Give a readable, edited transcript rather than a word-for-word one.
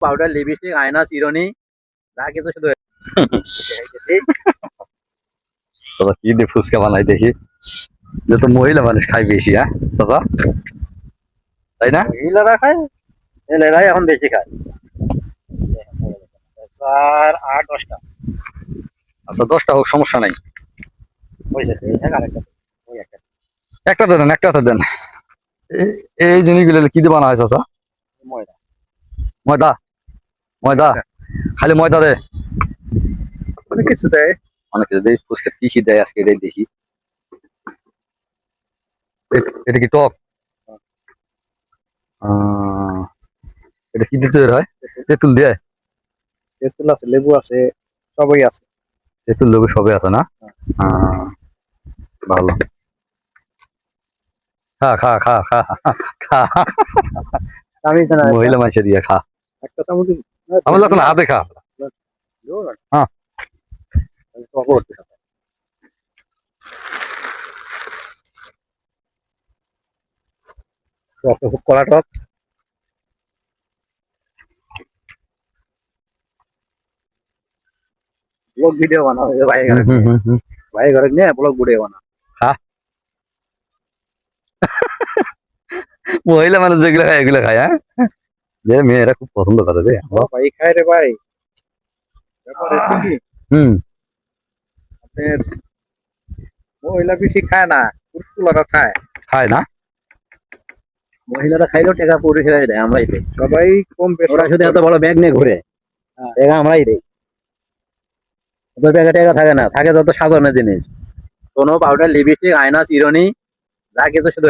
powder lipstick আয়না চিরুনি যা কিছু শুধু তোরা কি দিয়ে ফুচকা বানাই দেখি যে তো মহিলা মানুষ খাই বেশি হ্যাঁ চাচা তাই না মহিলারা খায় ছেলেরাই এখন বেশি খায় 4 8 10টা আচ্ছা 10টা হোক সমস্যা নাই হয়েছে এই থাক আরেকটা ওই একটা একটা দেন এই জিনিসগুলো কি দিয়ে বানা হয় চাচা ময়দা ময়দা ময়দা খালি ময়দা দে অনেক কিছু দেয় অনেক কিছু দেয় ফুচকা কি কি দেয় আজকে এটাই দেখি এটা কি টক এটা কি দিয়ে তৈরি হয় তেঁতুল দিয়ে তেঁতুল আছে লেবু আছে সবই আছে তেঁতুল লেবু সবই আছে না ভালো খা খা খা খা খা আমি জানা মহিলা মানুষের দিয়ে খা একটা চামচ আমার লাগছে না হাতে খা হ্যাঁ খুব কড়া টক ব্লগ ভিডিও বানাও ভাই ঘরে ভাই ঘরে নিয়ে ব্লগ ভিডিও বানাও মহিলা মানুষ যেগুলো খায় এগুলো খায় হ্যাঁ যে মেয়েরা খুব পছন্দ করে রে ভাই খায় রে ভাই ব্যাপার হচ্ছে কি আপনার মহিলা বেশি খায় না পুরুষগুলোরা খায় খায় না মহিলারা খাইলেও টাকা পুরুষেরাই দেয় আমরাই দেই সবাই কম বেশি ওরা শুধু এত বড় ব্যাগ নিয়ে ঘুরে টাকা আমরাই দেই ওদের ব্যাগে টাকা থাকে না থাকে যত সাধারণ জিনিস কোনো পাউডার লিপস্টিক আয়না চিরুনি যা কিছু শুধু